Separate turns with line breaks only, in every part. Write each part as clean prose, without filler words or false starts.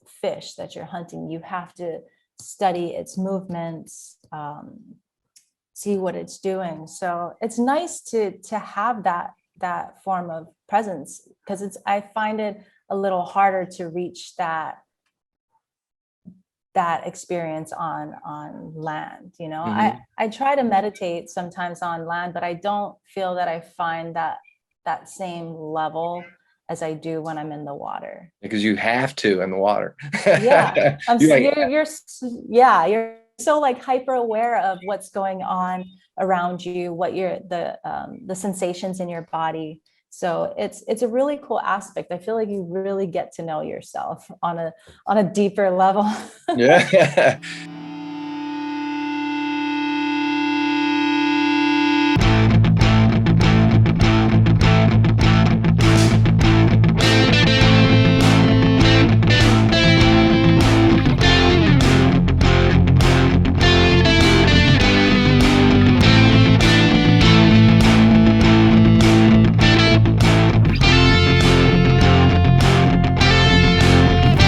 fish that you're hunting, you have to study its movements, see what it's doing. So it's nice to have that form of presence, because I find it a little harder to reach that experience on land.
Mhm.
I try to meditate sometimes on land, but I don't feel that I find that same level as I do when I'm in the water.
Because you have to in the water.
Yeah,
You like,
yeah, you're so like hyper aware of what's going on around you, what the sensations in your body. So it's a really cool aspect. I feel like you really get to know yourself on a deeper level.
yeah.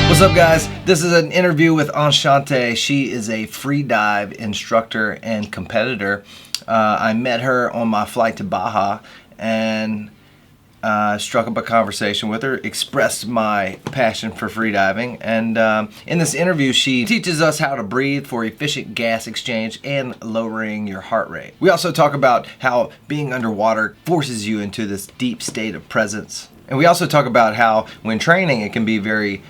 What's up, guys? This is an interview with Enchante. She is a free dive instructor and competitor. I met her on my flight to Baja and struck up a conversation with her, expressed my passion for freediving, and in this interview she teaches us how to breathe for efficient gas exchange and lowering your heart rate. We also talk about how being underwater forces you into this deep state of presence. And we also talk about how when training it can be very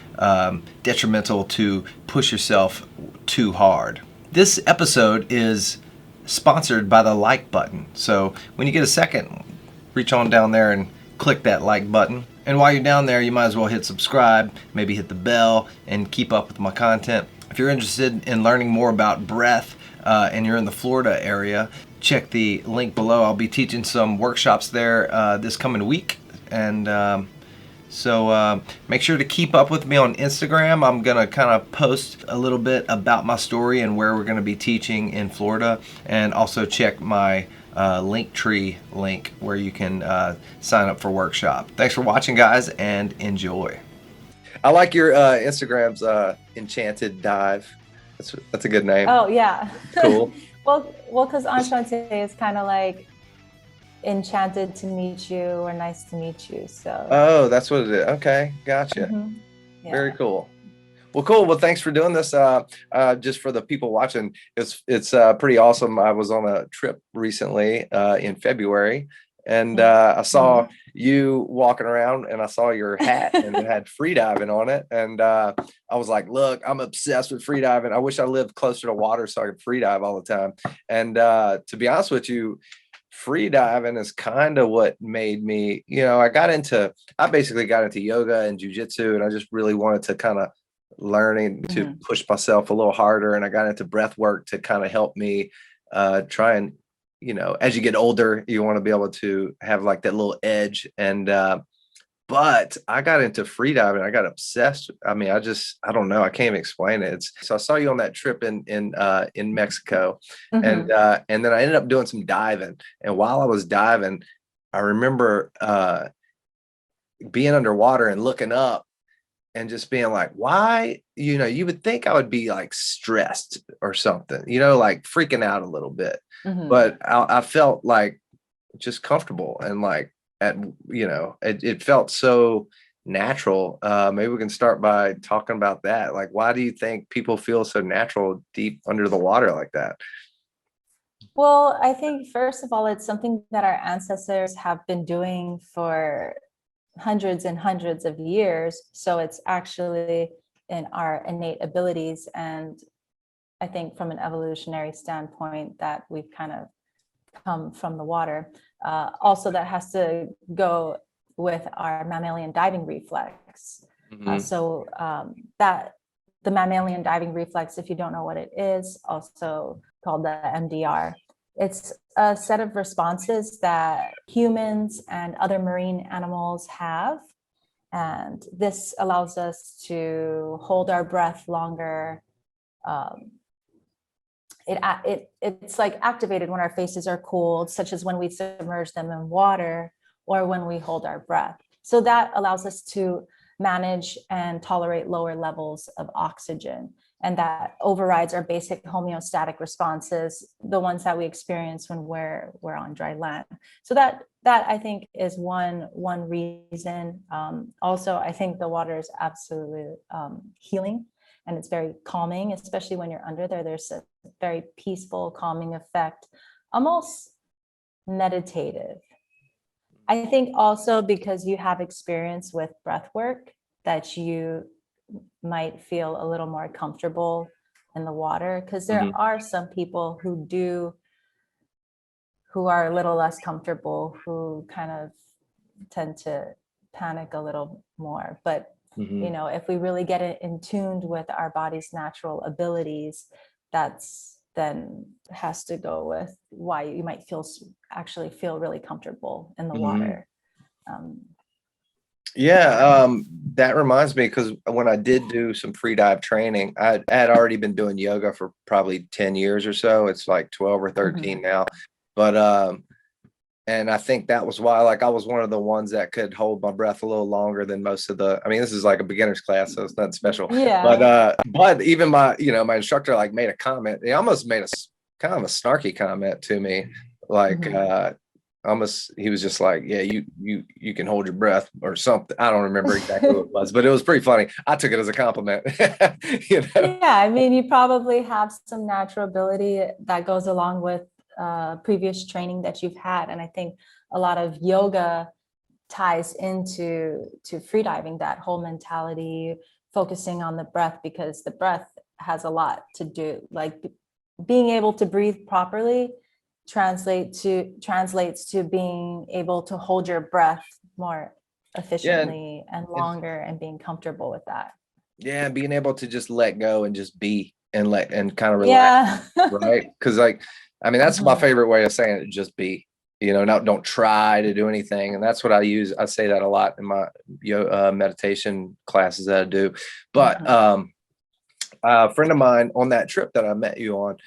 detrimental to push yourself too hard. This episode is sponsored by the like button. So when you get a second, reach on down there and click that like button. And while you're down there, you might as well hit subscribe, maybe hit the bell, and keep up with my content. If you're interested in learning more about breath and you're in the Florida area, check the link below. I'll be teaching some workshops there this coming week. And so make sure to keep up with me on Instagram. I'm going to kind of post a little bit about my story and where we're going to be teaching in Florida. And also check my Linktree link where you can sign up for workshop. Thanks for watching, guys, and enjoy. I like your Instagram's Enchanted Dive. That's a good name.
Oh yeah.
Cool.
well, because Enchante is kind of like enchanted to meet you or nice to meet you. So.
Oh, that's what it is. Okay, gotcha.
Mm-hmm. Yeah.
Very cool. Well, cool. Well, thanks for doing this. Just for the people watching, it's pretty awesome. I was on a trip recently in February, and I saw you walking around, and I saw your hat, and it had freediving on it. And I was like, "Look, I'm obsessed with freediving. I wish I lived closer to water so I could freedive all the time." And to be honest with you, freediving is kind of what made me, I basically got into yoga and jujitsu, and I just really wanted to kind of learning to push myself a little harder. And I got into breath work to kind of help me try and, as you get older, you want to be able to have like that little edge. And but I got into freediving. I got obsessed. I mean, I don't know. I can't even explain it. So I saw you on that trip in Mexico, and then I ended up doing some diving. And while I was diving, I remember being underwater and looking up and just being like, why? You would think I would be like stressed or something, like freaking out a little bit. But I felt like just comfortable and like, it felt so natural. Maybe we can start by talking about that. Like, why do you think people feel so natural deep under the water like that?
Well, I think first of all, it's something that our ancestors have been doing for hundreds and hundreds of years. So it's actually in our innate abilities. And I think from an evolutionary standpoint that we've kind of come from the water. Also, that has to go with our mammalian diving reflex. That the mammalian diving reflex, if you don't know what it is, also called the MDR. It's a set of responses that humans and other marine animals have. And this allows us to hold our breath longer. It's like activated when our faces are cold, such as when we submerge them in water or when we hold our breath. So that allows us to manage and tolerate lower levels of oxygen. And that overrides our basic homeostatic responses, the ones that we experience when we're on dry land. So that I think is one reason. Also, I think the water is absolutely healing, and it's very calming, especially when you're under there. There's a very peaceful, calming effect, almost meditative. I think also because you have experience with breath work, that you might feel a little more comfortable in the water, because there are some people who are a little less comfortable, who kind of tend to panic a little more. But you know, if we really get it in tuned with our body's natural abilities, that's then has to go with why you might actually feel really comfortable in the water.
That reminds me, because when I did do some free dive training, I had already been doing yoga for probably 10 years or so. It's like 12 or 13 now. But and I think that was why, like, I was one of the ones that could hold my breath a little longer than most of the, I mean, this is like a beginner's class, so it's not special. But even my instructor like made a comment. He almost made a kind of a snarky comment to me, like almost, he was just like, yeah, you can hold your breath or something. I don't remember exactly what it was, but it was pretty funny. I took it as a compliment.
Yeah, I mean, you probably have some natural ability that goes along with previous training that you've had. And I think a lot of yoga ties into freediving, that whole mentality, focusing on the breath, because the breath has a lot to do. Like being able to breathe properly translates to being able to hold your breath more efficiently and longer, and being comfortable with that.
Yeah, being able to just let go and just be and kind of relax. Right? Because, like, I mean, that's my favorite way of saying it, just be. Don't try to do anything. And that's what I use. I say that a lot in my meditation classes that I do. But a friend of mine on that trip that I met you on,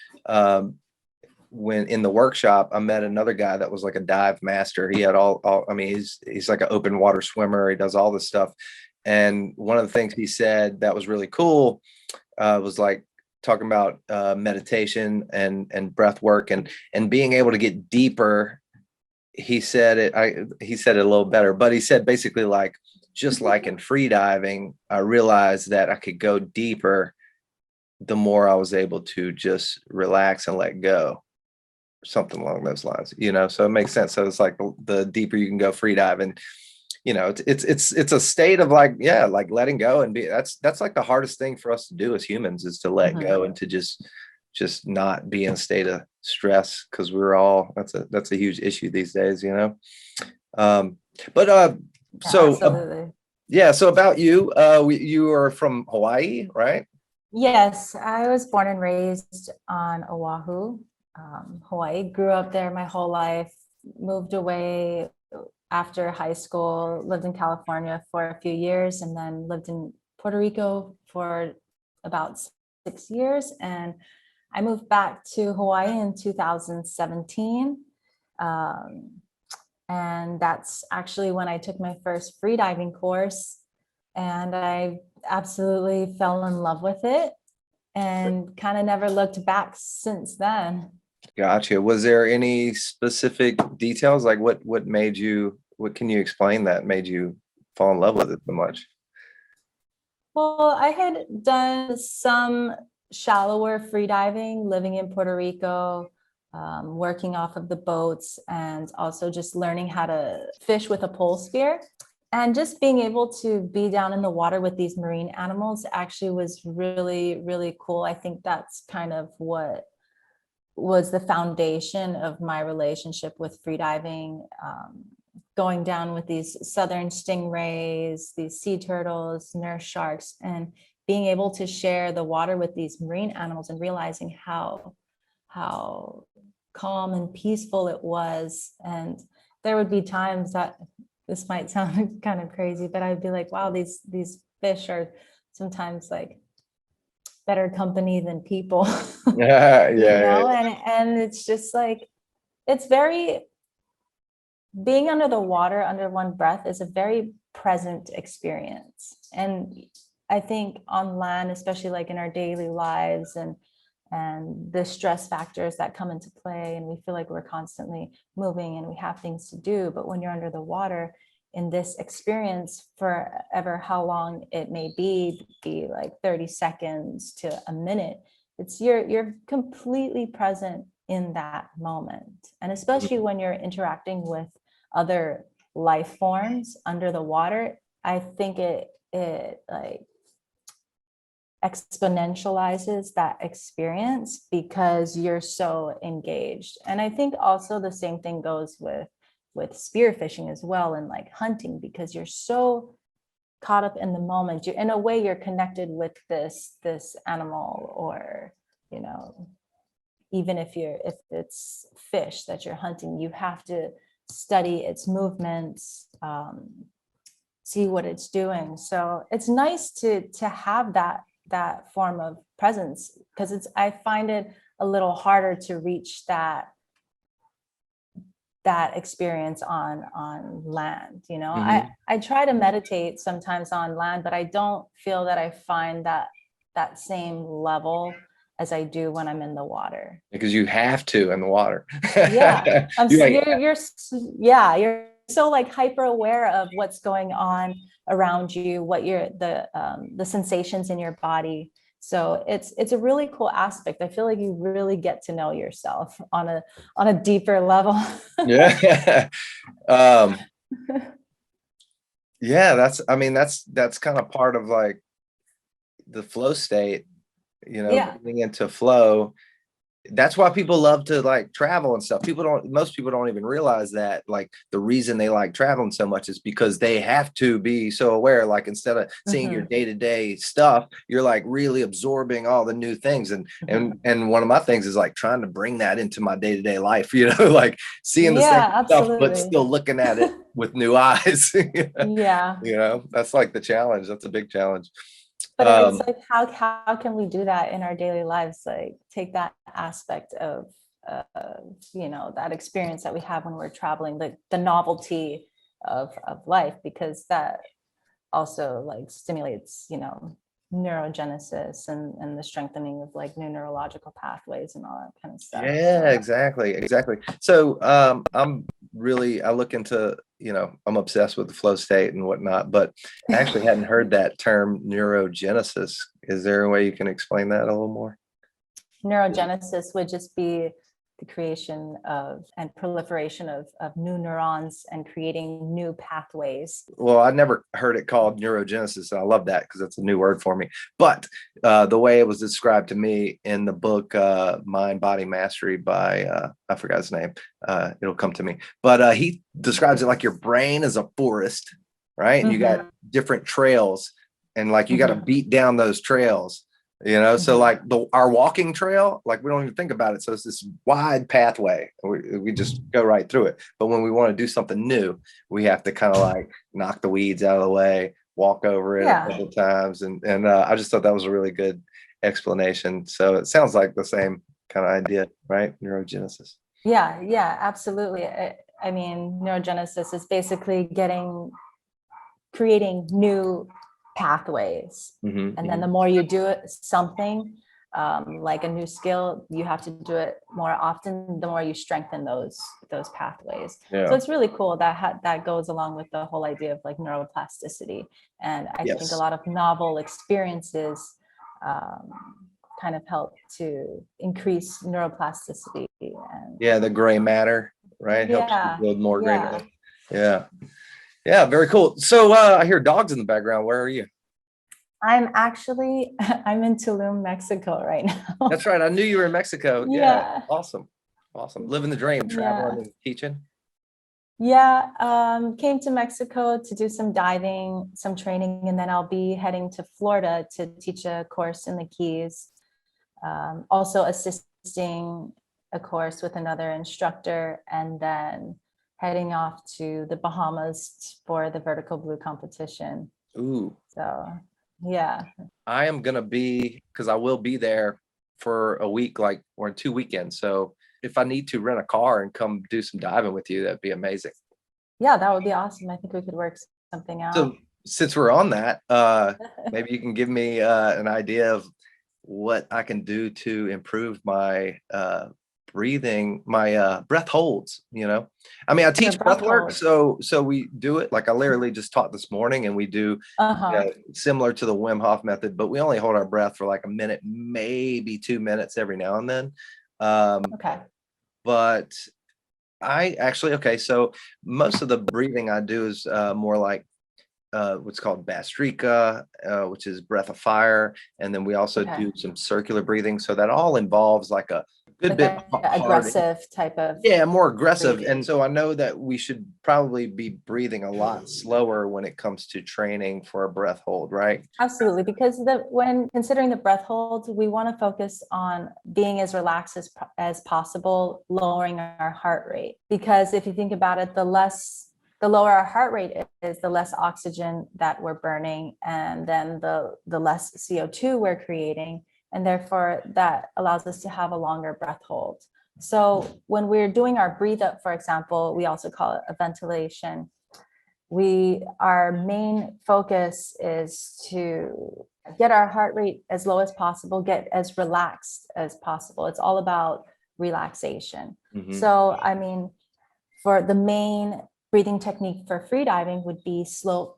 when in the workshop, I met another guy that was like a dive master. He had all I mean, he's like an open water swimmer. He does all this stuff. And one of the things he said that was really cool was like talking about meditation and breath work and being able to get deeper. He said it a little better, but he said basically, like, just like in free diving, I realized that I could go deeper the more I was able to just relax and let go, something along those lines, so it makes sense. So it's like the deeper you can go free dive, and it's a state of like letting go and be. That's like the hardest thing for us to do as humans, is to let go and to just not be in a state of stress, because we're all, that's a huge issue these days. So about you, you are from Hawaii, right?
Yes, I was born and raised on Oahu, Hawaii. Grew up there my whole life, moved away after high school, lived in California for a few years, and then lived in Puerto Rico for about 6 years. And I moved back to Hawaii in 2017. And that's actually when I took my first freediving course. And I absolutely fell in love with it and kind of never looked back since then.
Gotcha. Was there any specific details, like what can you explain that made you fall in love with it so much?
Well, I had done some shallower freediving, living in Puerto Rico, working off of the boats, and also just learning how to fish with a pole spear. And just being able to be down in the water with these marine animals actually was really, really cool. I think that's kind of what was the foundation of my relationship with freediving, going down with these southern stingrays, these sea turtles, nurse sharks, and being able to share the water with these marine animals and realizing how calm and peaceful it was. And there would be times that, this might sound kind of crazy, but I'd be like, wow, these fish are sometimes like better company than people. And it's just like, it's very, being under the water under one breath is a very present experience. And I think on land, especially like in our daily lives and the stress factors that come into play, and we feel like we're constantly moving and we have things to do. But when you're under the water in this experience, forever, how long it may be like 30 seconds to a minute, it's you're completely present in that moment. And especially when you're interacting with other life forms under the water, I think it like exponentializes that experience because you're so engaged. And I think also the same thing goes with spearfishing as well, and like hunting, because you're so caught up in the moment. You're, in a way, you're connected with this animal, or you know, even if it's fish that you're hunting, you have to study its movements, see what it's doing. So it's nice to have that form of presence, because I find it a little harder to reach that experience on land. You know, I try to meditate sometimes on land, but I don't feel that I find that same level as I do when I'm in the water.
Because you have to in the water.
Yeah,
You're
you're so like hyper aware of what's going on around you, what the sensations in your body. So it's a really cool aspect. I feel like you really get to know yourself on a deeper level.
yeah. Yeah, that's kind of part of like the flow state,
Yeah.
getting into flow. That's why people love to like travel and stuff. Most people don't even realize that, like, the reason they like traveling so much is because they have to be so aware. Like, instead of seeing your day-to-day stuff, you're like really absorbing all the new things. And one of my things is like trying to bring that into my day-to-day life, like seeing the same stuff, but still looking at it with new eyes.
Yeah.
That's like the challenge. That's a big challenge.
But it's like, how can we do that in our daily lives? Like, take that aspect of that experience that we have when we're traveling, like the novelty of life, because that also like stimulates neurogenesis and the strengthening of like new neurological pathways and all that kind of stuff.
Yeah, exactly. So I look into, I'm obsessed with the flow state and whatnot, but I actually hadn't heard that term neurogenesis. Is there a way you can explain that a little more?
Neurogenesis would just be the creation of and proliferation of new neurons and creating new pathways.
Well, I never heard it called neurogenesis, and I love that because it's a new word for me. But the way it was described to me in the book Mind Body Mastery by I forgot his name, it'll come to me, but he describes it like your brain is a forest, right? And you got different trails, and like you got to beat down those trails. So like our walking trail, like we don't even think about it. So it's this wide pathway. We just go right through it. But when we want to do something new, we have to kind of like knock the weeds out of the way, walk over it a couple times. And I just thought that was a really good explanation. So it sounds like the same kind of idea, right? Neurogenesis.
Yeah, absolutely. I mean, neurogenesis is basically creating new pathways. And then the more you do it, something like a new skill, you have to do it more often, the more you strengthen those pathways. So it's really cool that goes along with the whole idea of like neuroplasticity. And I think a lot of novel experiences kind of help to increase neuroplasticity. And
the gray matter, right? Helps you build more gray matter. Yeah, very cool. So I hear dogs in the background. Where are you?
I'm in Tulum, Mexico right now.
That's right. I knew you were in Mexico.
Yeah.
Awesome. Living the dream, traveling and teaching.
Yeah. Came to Mexico to do some diving, some training, and then I'll be heading to Florida to teach a course in the Keys. Also assisting a course with another instructor, and then heading off to the Bahamas for the vertical blue competition.
Ooh.
So, yeah.
I am going to because I will be there for a week, or 2 weekends. So if I need to rent a car and come do some diving with you, that'd be amazing.
Yeah, that would be awesome. I think we could work something out.
So since we're on that, maybe you can give me an idea of what I can do to improve my breathing, my breath holds, you know. I mean, I
Your
teach breath
breath
work,
holds.
so we do it like I literally just taught this morning, and we do
Uh-huh.
similar to the Wim Hof method, but we only hold our breath for like a minute, maybe 2 minutes every now and then.
Okay.
But I actually, okay, so most of the breathing I do is more like what's called Bastrika, which is breath of fire. And then we also
Okay.
do some circular breathing. So that all involves like a good
Like
bit
a
hard,
aggressive type of
yeah, more aggressive. And
breathing.
so I know that we should probably be breathing a lot slower when it comes to training for a breath hold, right?
Absolutely, because when considering the breath holds, we want to focus on being as relaxed as possible, lowering our heart rate. Because if you think about it, the lower our heart rate is, the less oxygen that we're burning, and then the less CO2 we're creating, and therefore that allows us to have a longer breath hold. So when we're doing our breathe up, for example, we also call it a ventilation. Our main focus is to get our heart rate as low as possible, get as relaxed as possible. It's all about relaxation.
Mhm.
So, I mean, for the main breathing technique for freediving would be slow,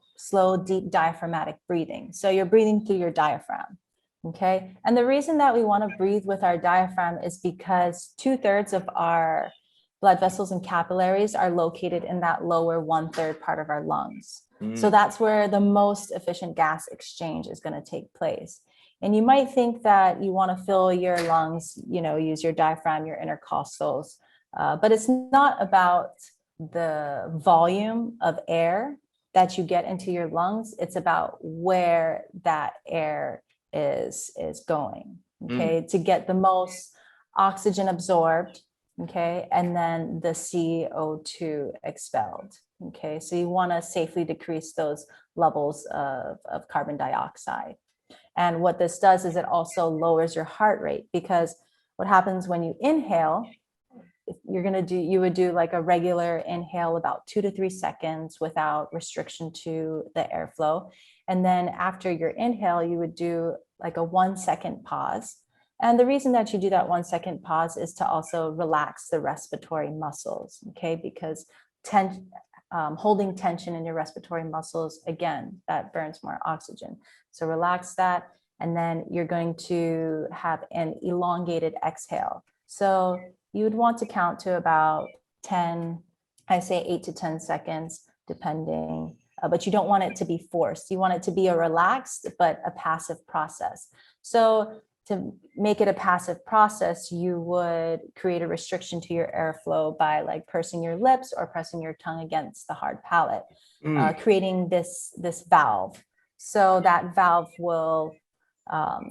deep diaphragmatic breathing. So you're breathing through your diaphragm. Okay. And the reason that we want to breathe with our diaphragm is because 2/3 of our blood vessels and capillaries are located in that lower 1/3 part of our lungs. So
Mm.
that's where the most efficient gas exchange is going to take place. And you might think that you want to fill your lungs, use your diaphragm, your intercostals, but it's not about the volume of air that you get into your lungs. It's about where that air is going,
Mm.
okay, to get the most oxygen absorbed, okay, and then the CO2 expelled, okay. So you want to safely decrease those levels of carbon dioxide. And what this does is it also lowers your heart rate, because what happens when you inhale, you would do like a regular inhale about 2 to 3 seconds without restriction to the airflow. And then after your inhale, you would do like a 1 second pause. And the reason that you do that 1 second pause is to also relax the respiratory muscles, okay? Because holding tension in your respiratory muscles, again, that burns more oxygen. So relax that. And then you're going to have an elongated exhale. So you would want to count to about 10, I say 8 to 10 seconds, depending, but you don't want it to be forced. You want it to be a relaxed, but a passive process. So to make it a passive process, you would create a restriction to your airflow by like pursing your lips or pressing your tongue against the hard palate,
Mm.
creating this valve. So that valve will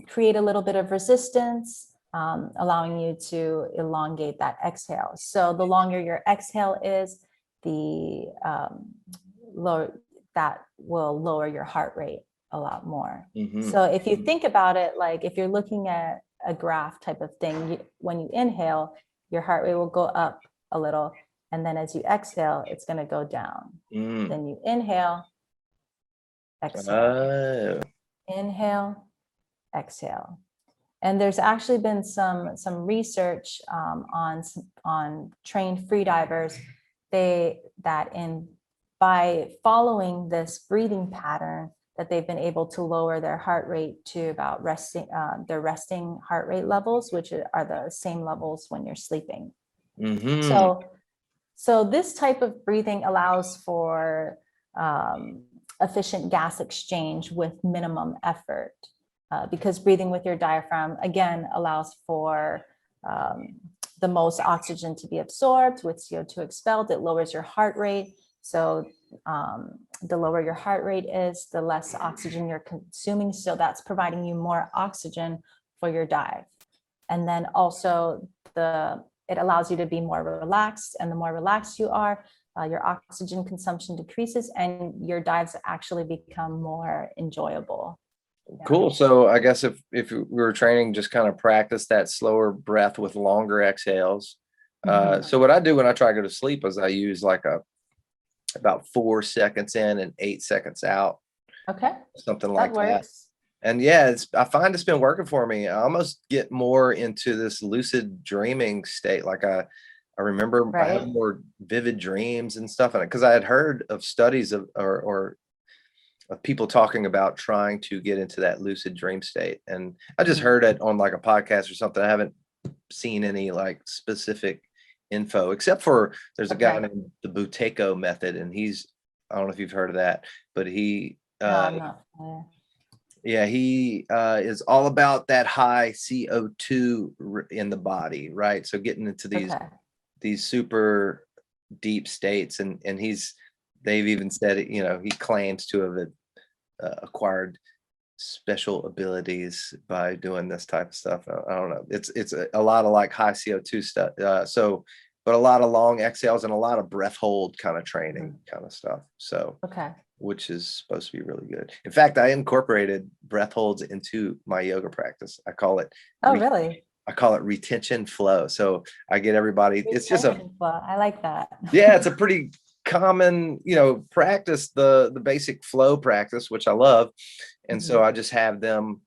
create a little bit of resistance, allowing you to elongate that exhale. So the longer your exhale is, the lower that will lower your heart rate a lot more.
Mhm.
So if you think about it, like if you're looking at a graph type of thing, when you inhale, your heart rate will go up a little. And then as you exhale, it's going to go down.
Mm.
Then you inhale, exhale,
Oh.
inhale, exhale. And there's actually been some research on trained freedivers. By following this breathing pattern, that they've been able to lower their heart rate to about their resting heart rate levels, which are the same levels when you're sleeping.
Mhm.
So this type of breathing allows for efficient gas exchange with minimum effort, because breathing with your diaphragm, again, allows for the most oxygen to be absorbed with CO2 expelled. It lowers your heart rate. So the lower your heart rate is, the less oxygen you're consuming. So that's providing you more oxygen for your dive. And then also it allows you to be more relaxed, and the more relaxed you are, your oxygen consumption decreases and your dives actually become more enjoyable. Yeah.
Cool. So I guess if we were training, just kind of practice that slower breath with longer exhales.
Mhm.
So what I do when I try to go to sleep is I use like about 4 seconds in and 8 seconds out.
Okay,
something
that
like that.
works.
And yeah, I find it's been working for me. I almost get more into this lucid dreaming state. Like I remember I have
Right.
more vivid dreams and stuff, and because I had heard of studies of or of people talking about trying to get into that lucid dream state, and I just
Mhm.
heard it on like a podcast or something. I haven't seen any like specific info, except for there's a guy
Okay.
named the Buteyko method, and he's, I don't know if you've heard of that, but he
No, I'm not familiar.
yeah, he is all about that high CO2 in the body, right? So getting into
Okay.
these super deep states, and they've even said it, you know, he claims to have acquired special abilities by doing this type of stuff. I don't know. It's a lot of like high CO2 stuff. But a lot of long exhales and a lot of breath hold kind of training
Mhm.
kind of stuff. So,
Okay.
which is supposed to be really good. In fact, I incorporated breath holds into my yoga practice.
Oh, really?
I call it retention flow. So I get everybody, it's just a,
Retention flow. I like that.
yeah, it's a pretty common, you know, practice, the basic flow practice, which I love. And so
Mhm.
I just have them,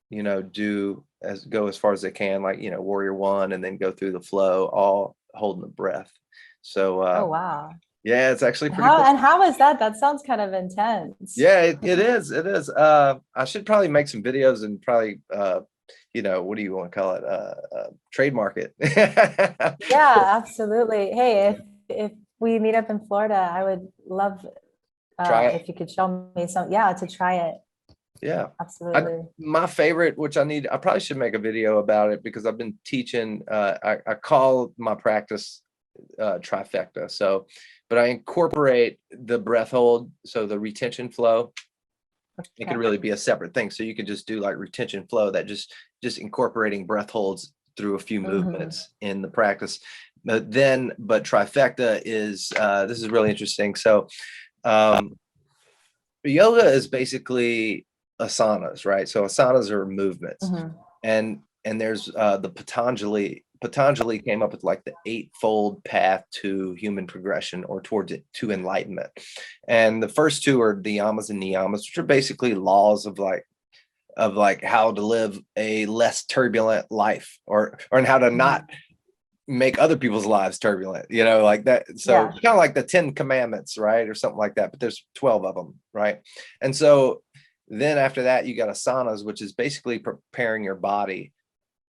you know, go as far as they can, like, you know, warrior one, and then go through the flow, all holding the breath. So
Oh, wow.
yeah, it's actually pretty
How
cool.
and how is that? That sounds kind of intense.
Yeah, it is. It is. I should probably make some videos and probably you know, what do you want to call it? Trademark it.
Yeah, absolutely. Hey, if we meet up in Florida, I would love
Try it.
if you could show me some, yeah, to try it.
Yeah.
Absolutely.
My favorite, which I probably should make a video about it because I've been teaching, I call my practice trifecta. So, but I incorporate the breath hold, so the retention flow. It could
Okay.
really be a separate thing. So you could just do like retention flow, that just incorporating breath holds through a few
Mhm.
movements in the practice. But trifecta is this is really interesting. So um, yoga is basically asanas, right? So asanas are movements,
Mhm.
and there's the Patanjali came up with like the eightfold path to human progression, or towards it, to enlightenment. And the first two are the yamas and niyamas, which are basically laws of like how to live a less turbulent life, or how to not
Mhm.
make other people's lives turbulent, you know, like that. So
Yeah.
kind of like the 10 commandments, right? Or something like that, but there's 12 of them, right? And so then after that, you got asanas, which is basically preparing your body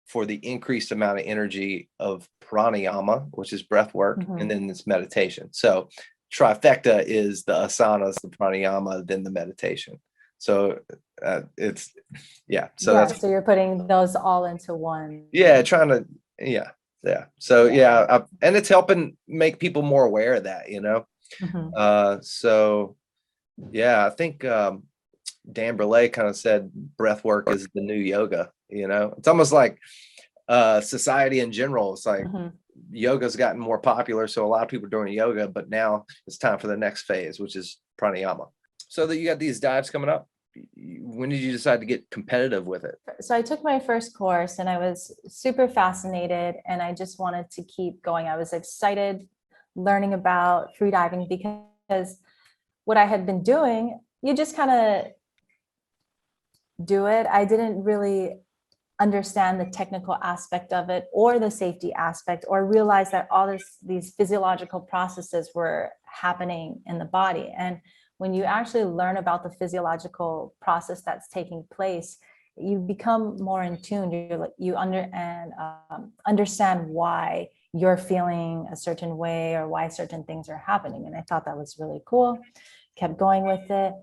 for the increased amount of energy of pranayama, which is breath work, and
Mhm.
then this meditation. So trifecta is the asanas, the pranayama, then the meditation. So it's, yeah. So
Yeah.
that's,
So you're putting those all into one.
yeah, trying to, yeah, yeah. So
Yeah.
yeah, and it's helping make people more aware of that, you know.
Mhm.
So yeah, I think Dan Brule kind of said breath work is the new yoga. You know, it's almost like society in general. It's like
Mhm.
yoga's gotten more popular, so a lot of people are doing yoga, but now it's time for the next phase, which is pranayama. So that you got these dives coming up. When did you decide to get competitive with it?
So I took my first course and I was super fascinated and I just wanted to keep going. I was excited learning about freediving because what I had been doing, you just kind of do it. I didn't really understand the technical aspect of it or the safety aspect, or realize that these physiological processes were happening in the body. And when you actually learn about the physiological process that's taking place, you become more in tune. Understand why you're feeling a certain way or why certain things are happening. And I thought that was really cool. Kept going with it.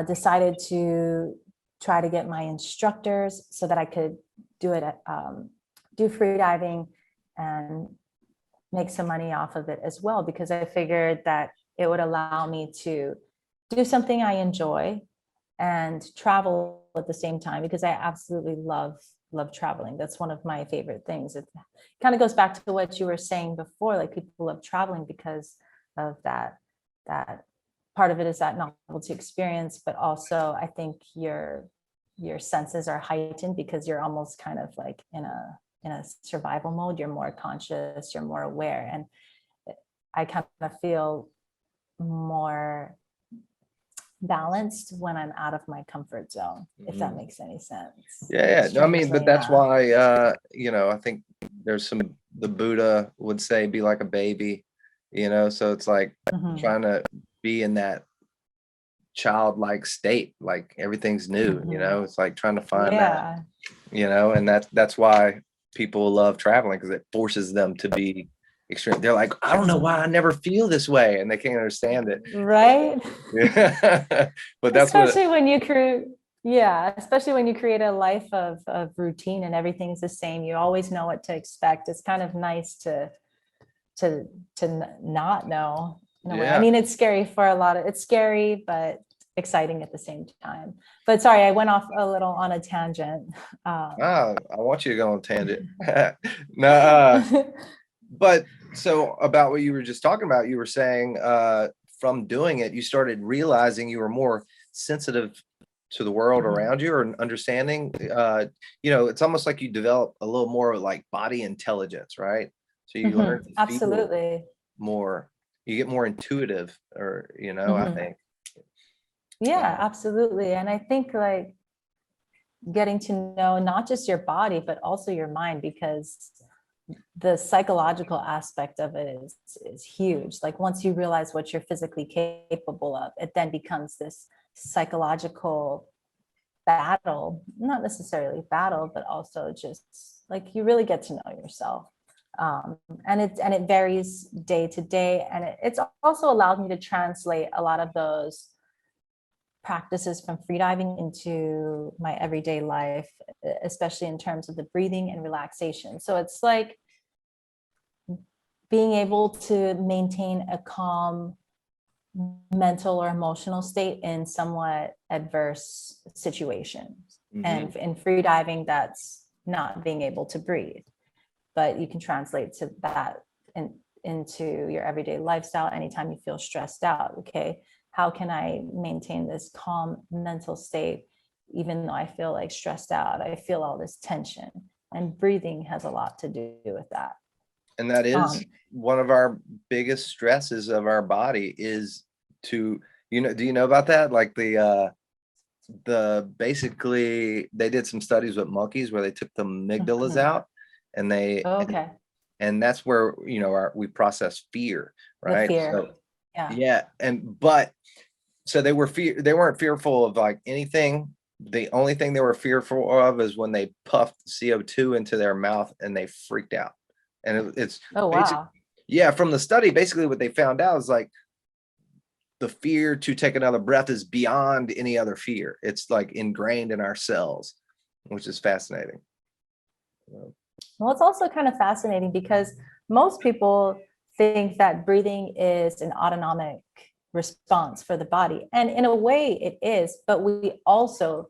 Decided to try to get my instructors so that I could do it do free diving and make some money off of it as well, because I figured that it would allow me to do something I enjoy and travel at the same time, because I absolutely love traveling. That's one of my favorite things. It kind of goes back to what you were saying before, like people love traveling because of that part of it is that novelty experience, but also I think your senses are heightened because you're almost kind of like in a survival mode. You're more conscious, you're more aware, and I kind of feel more balanced when I'm out of my comfort zone, if that
Mhm.
makes any sense.
Yeah, no, I mean, but
Strangely
that's
enough.
why, I think there's the Buddha would say, be like a baby, so it's like
Mhm,
trying to be in that childlike state, like everything's new,
mhm.
it's like trying to find that,
Yeah.
and that's why people love traveling, because it forces them to be extreme. They're like, I don't know why I
Mhm.
never feel this way, and they can't understand it.
Right?
Yeah. But that's what,
Especially when you create, yeah, especially when you create a life of routine and everything's the same. You always know what to expect. It's kind of nice to not know in a way. I
yeah.
mean, it's scary for a lot of, it's scary, but exciting at the same time. But sorry, I went off a little on a tangent.
I want you to go on a tangent. No, but so about what you were just talking about, you were saying from doing it, you started realizing you were more sensitive to the world
Mhm,
around you, or understanding. It's almost like you develop a little more like body intelligence, right? So you learn to feel
absolutely.
more, you get more intuitive, or I
Mhm.
think.
Yeah,
Uh,
absolutely. And I think like getting to know not just your body, but also your mind, because the psychological aspect of it is huge. Like once you realize what you're physically capable of, it then becomes this psychological battle, not necessarily battle, but also just like you really get to know yourself. And it varies day to day, and it's also allowed me to translate a lot of those practices from freediving into my everyday life, especially in terms of the breathing and relaxation. So it's like being able to maintain a calm mental or emotional state in somewhat adverse situations.
mhm.
And in freediving, that's not being able to breathe, but you can translate to that into your everyday lifestyle. Anytime you feel stressed out, okay, how can I maintain this calm mental state even though I feel like stressed out? I feel all this tension, and breathing has a lot to do with that.
And that is
Um,
one of our biggest stresses of our body, is to, do you know about that? Like the basically they did some studies with monkeys where they took the amygdalas
mhm.
out, and they
Okay,
and that's where, we process fear,
the
right?
fear.
So
Yeah.
yeah, so they weren't fearful of like anything. The only thing they were fearful of is when they puffed CO2 into their mouth and they freaked out. And it's
Oh,
basic,
wow.
yeah, from the study, basically what they found out is like the fear to take another breath is beyond any other fear. It's like ingrained in our cells, which is fascinating.
Well, it's also kind of fascinating because most people think that breathing is an autonomic response for the body. And in a way, it is, but we also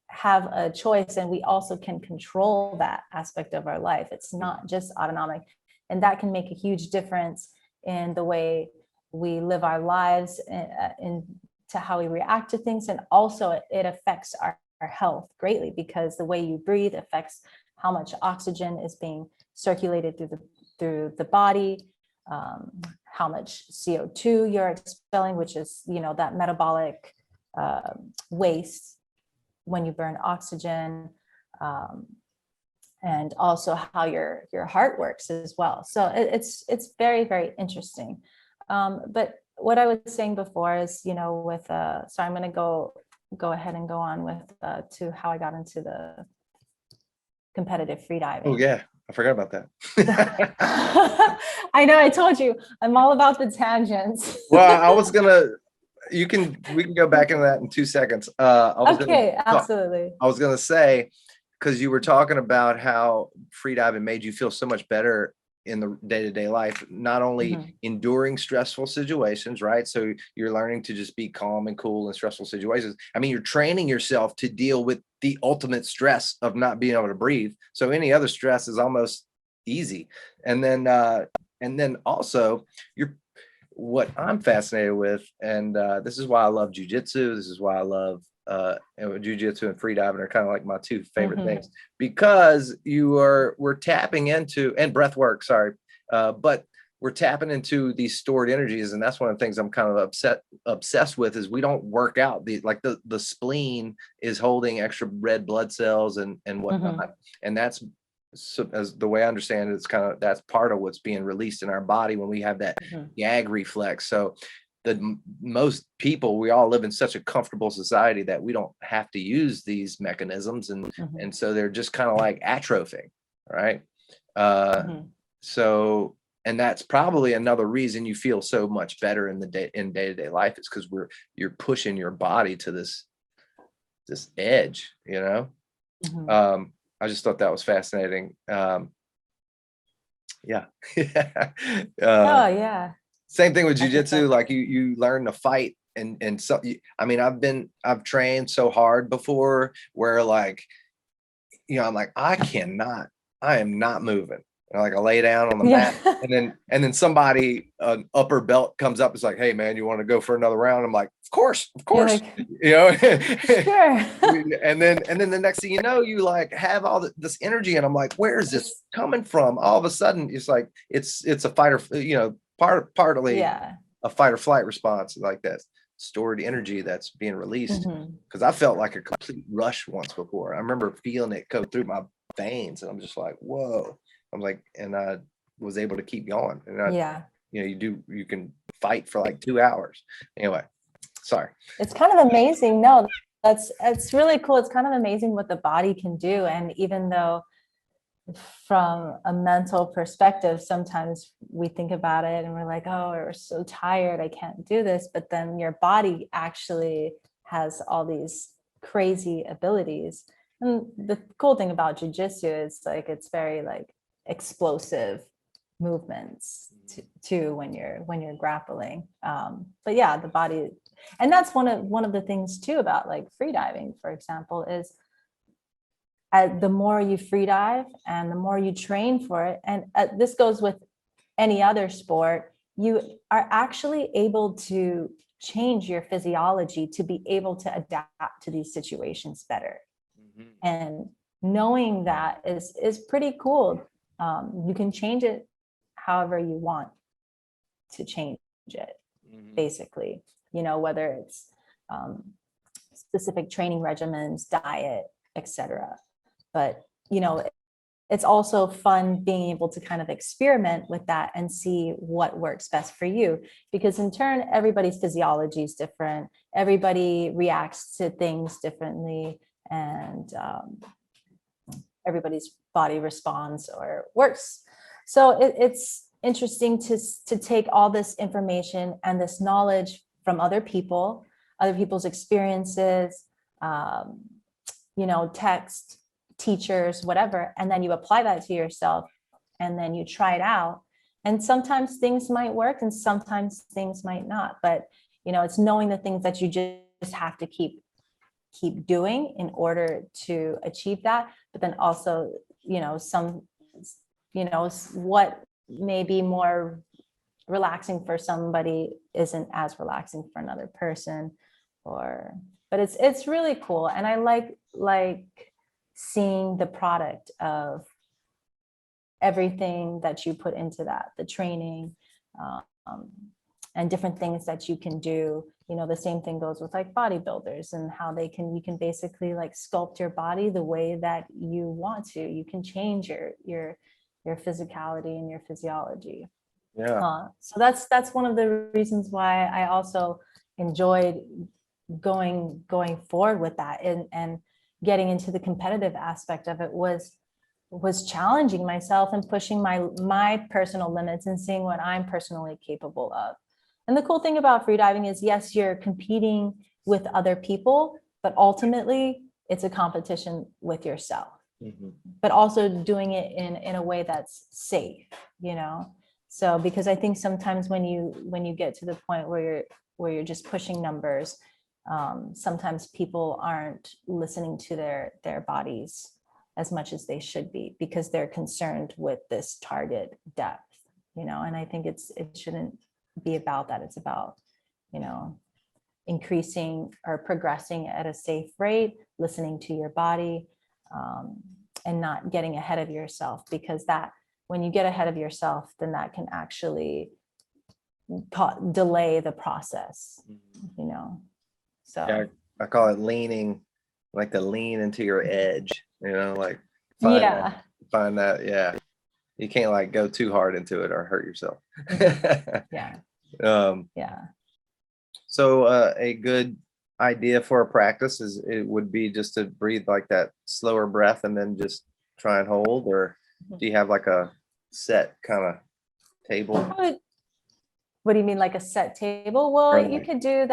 have a choice and we also can control that aspect of our life. It's not just autonomic. And that can make a huge difference in the way we live our lives, in to how we react to things. And also, it affects our health greatly, because the way you breathe affects how much oxygen is being circulated through the body, how much CO2 you're expelling, which is, that metabolic waste when you burn oxygen, um, and also how your heart works as well. So it's very, very interesting. But what I was saying before is, with so I'm going to go ahead and go on with to how I got into the competitive
Oh
freediving.
yeah, I forgot about
Sorry.
that.
I know, I told you I'm all about the tangents.
Well, I was gonna, we can go back into that in 2 seconds.
Okay, absolutely.
I was gonna say, because you were talking about how freediving made you feel so much better in the day-to-day life, not only
Mhm.
enduring stressful situations, right? So you're learning to just be calm and cool in stressful situations. I mean, you're training yourself to deal with the ultimate stress of not being able to breathe. So any other stress is almost easy. And then also you're, what I'm fascinated with, and this is why I love jujitsu. This is why I love jujitsu and freediving are kind of like my two favorite
Mhm.
things, because we're tapping into, and breath work. Sorry, but we're tapping into these stored energies, and that's one of the things I'm kind of obsessed with is we don't work out the spleen is holding extra red blood cells and whatnot, and that's, so as the way I understand it, it's kind of, that's part of what's being released in our body when we have that gag reflex. So most people, we all live in such a comfortable society that we don't have to use these mechanisms, and so they're just kind of like atrophying, right? So, and that's probably another reason you feel so much better in day-to-day life, is because you're pushing your body to this edge, you know. I just thought that was fascinating. Yeah.
Oh yeah.
Same thing with
I think
jujitsu.
so.
Like you learn to fight, and so I mean, I've trained so hard before where, like, you know, I'm like, I am not moving. And like I lay down on the mat,
Yeah.
and then somebody, an upper belt comes up. It's like, hey man, you want to go for another round? I'm like, of course,
You're like,
you know.
sure.
and then the next thing you know, you like have all this energy, and I'm like, where is this coming from? All of a sudden, it's like it's a fight or, you know, partly
Yeah.
a fight or flight response, like that stored energy that's being released. Because I felt like a complete rush once before. I remember feeling it go through my veins, and I'm just like, whoa. I'm like, and I was able to keep going. And
Yeah.
you know, you can fight for like 2 hours. Anyway, sorry.
It's kind of amazing. No, it's really cool. It's kind of amazing what the body can do. And even though from a mental perspective, sometimes we think about it and we're like, oh, we're so tired, I can't do this. But then your body actually has all these crazy abilities. And the cool thing about jujitsu is like it's very like explosive movements too when you're grappling. But yeah, the body, and that's one of the things too about like freediving, for example, is the more you free dive and the more you train for it, and this goes with any other sport, you are actually able to change your physiology to be able to adapt to these situations better. And knowing that is pretty cool. You can change it however you want to change it, basically, you know, whether it's specific training regimens, diet, etc. But, you know, it's also fun being able to kind of experiment with that and see what works best for you, because in turn, everybody's physiology is different. Everybody reacts to things differently, and everybody's body responds or works. So it's interesting to take all this information and this knowledge from other people's experiences, you know, text, teachers, whatever, and then you apply that to yourself, and then you try it out. And sometimes things might work and sometimes things might not. But, you know, it's knowing the things that you just have to keep doing in order to achieve that. But then also, you know, what may be more relaxing for somebody isn't as relaxing for another person. But it's really cool. And I like seeing the product of everything that you put into that, the training, and different things that you can do. You know, the same thing goes with like bodybuilders and how you can basically like sculpt your body the way that you want to. You can change your physicality and your physiology.
Yeah.
So that's one of the reasons why I also enjoyed going forward with that, and getting into the competitive aspect of it was challenging myself and pushing my personal limits and seeing what I'm personally capable of. And the cool thing about freediving is, yes, you're competing with other people, but ultimately it's a competition with yourself, but also doing it in a way that's safe, you know? So, because I think sometimes when you get to the point where you're just pushing numbers, sometimes people aren't listening to their bodies as much as they should be, because they're concerned with this target depth, you know. And I think it shouldn't be about that. It's about, you know, increasing or progressing at a safe rate, listening to your body, and not getting ahead of yourself, because that when you get ahead of yourself, then that can actually delay the process, you know. So
Yeah, I call it leaning, like to lean into your edge, like
yeah.
find that. Yeah. You can't like go too hard into it or hurt yourself.
Yeah.
Um,
Yeah.
so a good idea for a practice it would be just to breathe like that slower breath and then just try and hold, or do you have like a set kind of table?
What do you mean, like a set table? Well,
Or
you
like,
could do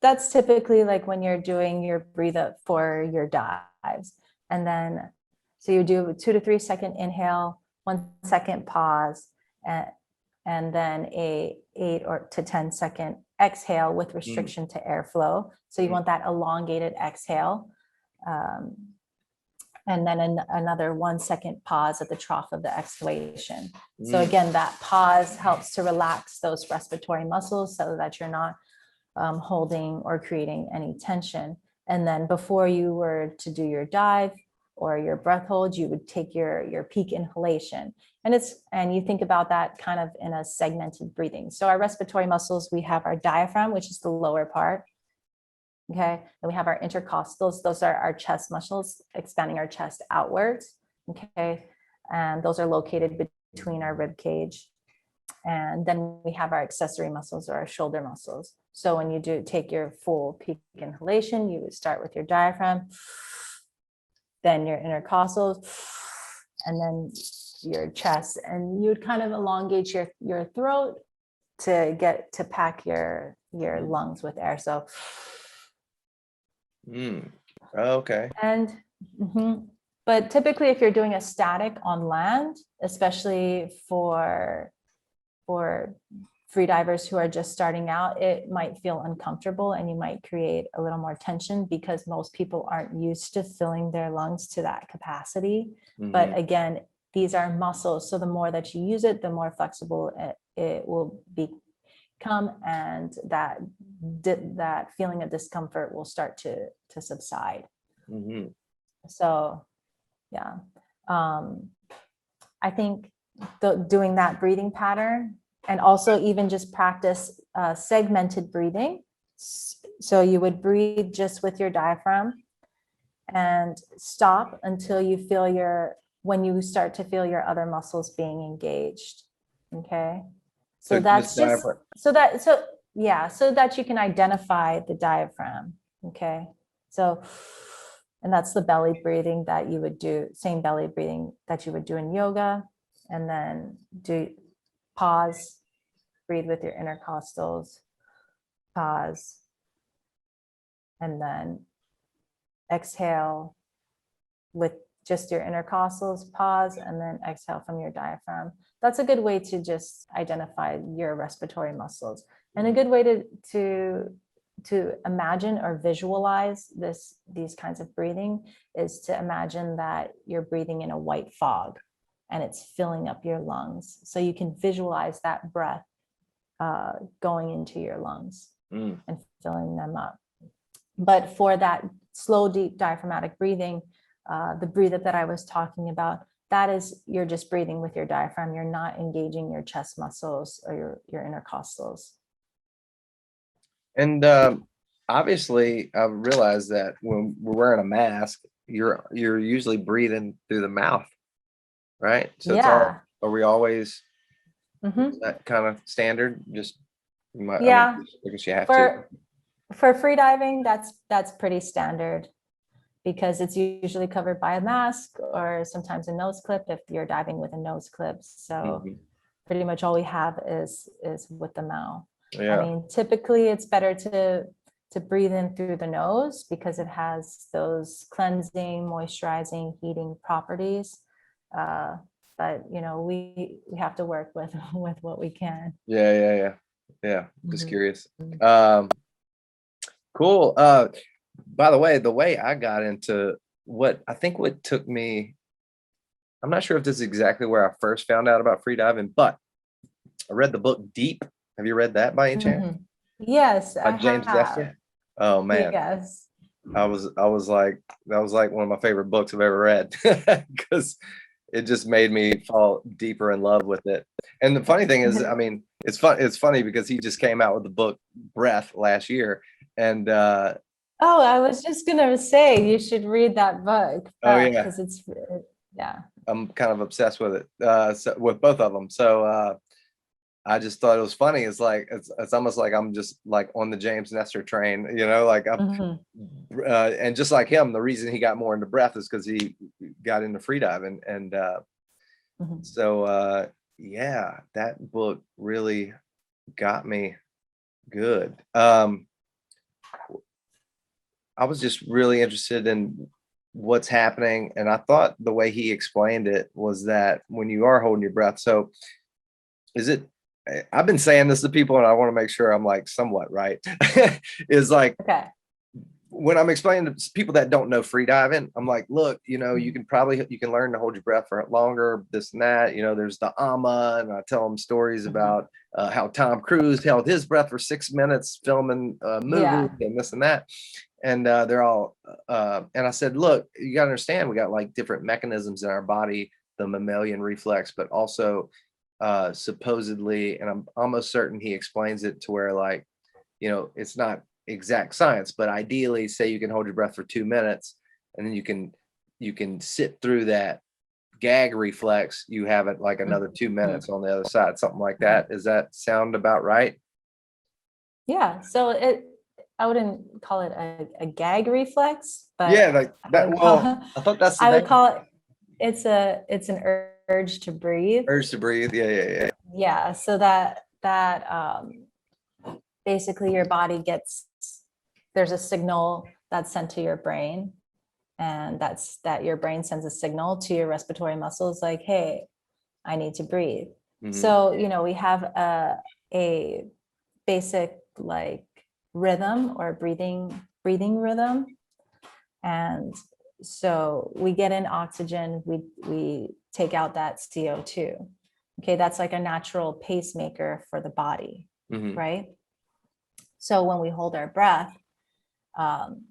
that's typically like when you're doing your breathe up for your dives. And then, so you do a 2 to 3 second inhale, 1 second pause, and then a 8 or to 10 second exhale with restriction to airflow. So you want that elongated exhale. And then another 1 second pause at the trough of the exhalation. So again, that pause helps to relax those respiratory muscles so that you're not holding or creating any tension. And then before you were to do your dive or your breath hold, you would take your peak inhalation. And you think about that kind of in a segmented breathing. So our respiratory muscles, we have our diaphragm, which is the lower part. Okay, then we have our intercostals. Those are our chest muscles, expanding our chest outwards. Okay, and those are located between our rib cage. And then we have our accessory muscles, or our shoulder muscles. So when you do take your full peak inhalation, you would start with your diaphragm, then your intercostals, and then your chest. And you would kind of elongate your throat to get to pack your lungs with air. So
okay.
And but typically, if you're doing a static on land, especially for freedivers who are just starting out, it might feel uncomfortable and you might create a little more tension because most people aren't used to filling their lungs to that capacity. But again, these are muscles, so the more that you use it, the more flexible it will become, and that feeling of discomfort will start to subside. So yeah, I think doing that breathing pattern, and also even just practice segmented breathing. So you would breathe just with your diaphragm and stop until you feel when you start to feel your other muscles being engaged. Okay. So that's just so that you can identify the diaphragm. Okay. So, and that's the belly breathing that you would do, same belly breathing that you would do in yoga. And then pause, breathe with your intercostals, pause, and then exhale with just your intercostals, pause, and then exhale from your diaphragm. That's a good way to just identify your respiratory muscles. And a good way to imagine or visualize these kinds of breathing is to imagine that you're breathing in a white fog and it's filling up your lungs. So you can visualize that breath going into your lungs and filling them up. But for that slow, deep diaphragmatic breathing, the breathe up that I was talking about, that is, you're just breathing with your diaphragm. You're not engaging your chest muscles or your intercostals.
And obviously, I've realized that when we're wearing a mask, you're usually breathing through the mouth, right? So it's all. Are we always that kind of standard? Just
yeah.
I guess you have to.
For free diving, that's pretty standard because it's usually covered by a mask or sometimes a nose clip if you're diving with a nose clip. So pretty much all we have is with the mouth. Yeah. I mean, typically it's better to breathe in through the nose because it has those cleansing, moisturizing, heating properties. But we have to work with what we can.
Yeah. Just curious. Cool. By the way I got into what took me, I'm not sure if this is exactly where I first found out about free diving, but I read the book Deep. Have you read that by any chance?
Yes,
By James Nestor. Oh man.
Yes.
I was like, that was like one of my favorite books I've ever read because it just made me fall deeper in love with it. And the funny thing is, I mean, it's funny because he just came out with the book Breath last year. And
Oh, I was just gonna say you should read that book,
oh yeah,
because it's yeah.
I'm kind of obsessed with it, so, with both of them. So I just thought it was funny. It's like it's almost like I'm just like on the James Nestor train, you know, like I'm
Mhm.
and just like him, the reason he got more into breath is because he got into freediving. And
Mhm.
so yeah, that book really got me good. I was just really interested in what's happening, and I thought the way he explained it was that when you are holding your breath, so is it, I've been saying this to people and I want to make sure I'm like somewhat right, is like
Okay.
when I'm explaining to people that don't know free diving, I'm like, look, you know, you
Mhm.
can probably you can learn to hold your breath for longer, this and that. You know, there's the AMA, and I tell them stories
Mhm.
about how Tom Cruise held his breath for 6 minutes filming a movie
Yeah.
and this and that. And they're all, and I said, look, you got to understand, we got like different mechanisms in our body, the mammalian reflex, but also supposedly, and I'm almost certain he explains it to where like, you know, it's not exact science, but ideally say you can hold your breath for 2 minutes and then you can sit through that gag reflex, you have it like another two
Mhm.
minutes on the other side, something like
Mhm.
that. Does that sound about right?
Yeah. So I wouldn't call it a gag reflex,
Yeah,
but
like
I
that.
would call
Well, I thought that's the
I would
name.
call it it's an urge to breathe.
Urge to breathe. Yeah, yeah, yeah.
Yeah. So that basically your body gets, there's a signal that's sent to your brain, and that your brain sends a signal to your respiratory muscles like, hey, I need to breathe.
Mm-hmm.
So we have a basic like rhythm or breathing rhythm. And so we get in oxygen, we take out that CO2. Okay, that's like a natural pacemaker for the body,
Mm-hmm.
right? So when we hold our breath, um,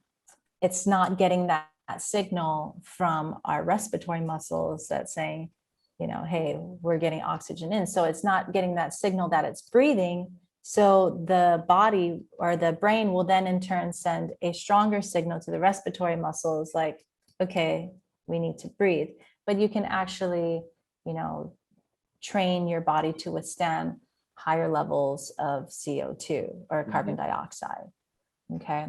it's not getting that signal from our respiratory muscles that's saying, hey, we're getting oxygen in. So it's not getting that signal that it's breathing. So the body or the brain will then in turn send a stronger signal to the respiratory muscles like, okay, we need to breathe. But you can actually, you know, train your body to withstand higher levels of CO2 or carbon
Mm-hmm.
dioxide. Okay.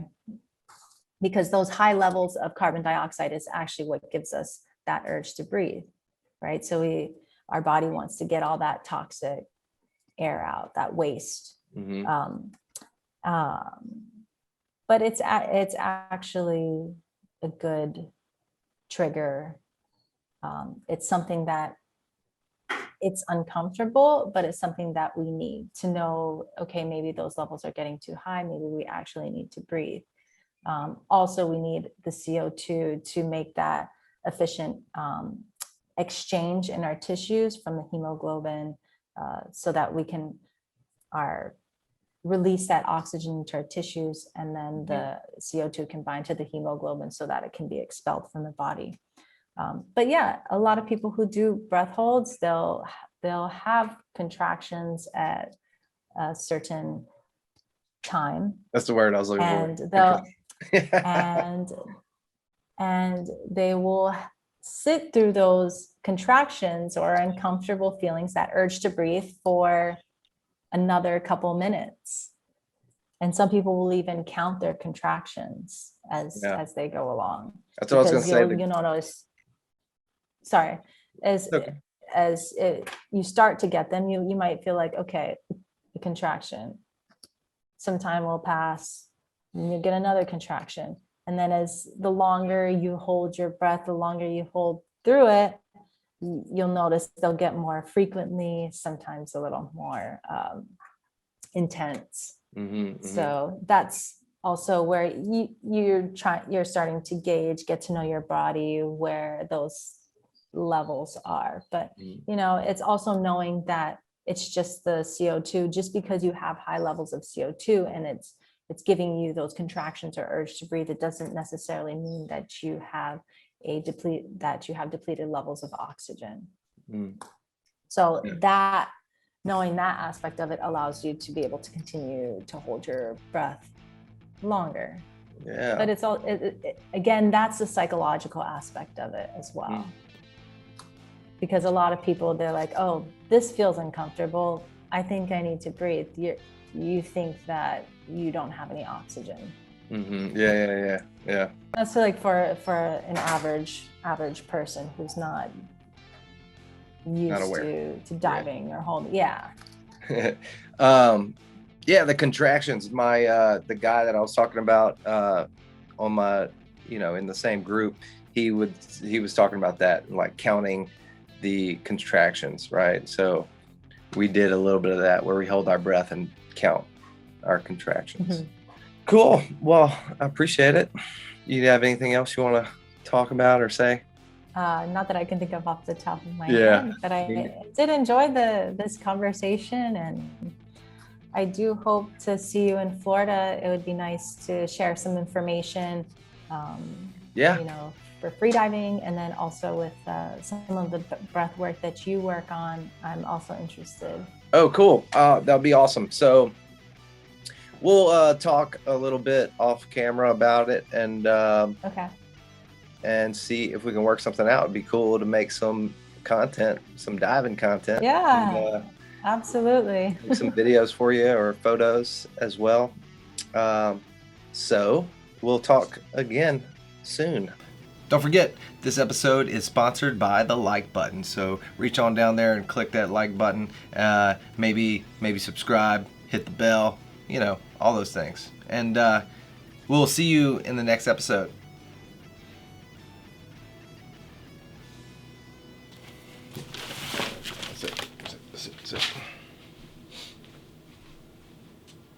Because those high levels of carbon dioxide is actually what gives us that urge to breathe, right? So our body wants to get all that toxic air out, that waste.
Mm-hmm.
Um, um, but it's actually a good trigger. It's something that it's uncomfortable, but it's something that we need to know, okay, maybe those levels are getting too high. Maybe we actually need to breathe. Also, we need the CO2 to make that efficient exchange in our tissues from the hemoglobin, so that we can release that oxygen into our tissues, and then the CO2 can bind to the hemoglobin so that it can be expelled from the body. But yeah, a lot of people who do breath holds, they'll have contractions at a certain time,
That's the word I was looking for.
and they'll and and they will sit through those contractions or uncomfortable feelings, that urge to breathe, for another couple minutes. And some people will even count their contractions
Yeah,
as they go along,
that's what I was gonna
because
say.
you'll notice, sorry, as
Okay.
you start to get them, you might feel like, okay, the contraction, some time will pass, and you get another contraction. And then as the longer you hold your breath, the longer you hold through it, you'll notice they'll get more frequently, sometimes a little more intense.
Mm-hmm, mm-hmm.
So that's also where you're starting to gauge, get to know your body, where those levels are. But it's also knowing that it's just the CO2. Just because you have high levels of CO2 and it's giving you those contractions or urge to breathe, it doesn't necessarily mean that you have that you have depleted levels of oxygen.
Mm.
So
Yeah.
that, knowing that aspect of it allows you to be able to continue to hold your breath longer.
Yeah.
But it's all, again, that's the psychological aspect of it as well. Because a lot of people, they're like, oh, this feels uncomfortable. I think I need to breathe. You think that you don't have any oxygen.
Mm-hmm. Yeah.
That's like for an average person who's not used to diving or holding. Yeah.
Yeah, the contractions. My the guy that I was talking about on my, in the same group, he was talking about that, like counting the contractions, right? So we did a little bit of that where we hold our breath and count our contractions. Cool. Well, I appreciate it. You have anything else you want to talk about or say?
Not that I can think of off the top of my head, but I did enjoy this conversation, and I do hope to see you in Florida. It would be nice to share some information, for freediving, and then also with some of the breath work that you work on. I'm also interested.
Oh, cool. That'll be awesome. So we'll talk a little bit off camera about it, and and see if we can work something out. It'd be cool to make some content, some diving content.
Yeah, absolutely.
Make some videos for you or photos as well. So we'll talk again soon. Don't forget, this episode is sponsored by the like button. So reach on down there and click that like button. Maybe subscribe, hit the bell, all those things. And we'll see you in the next episode.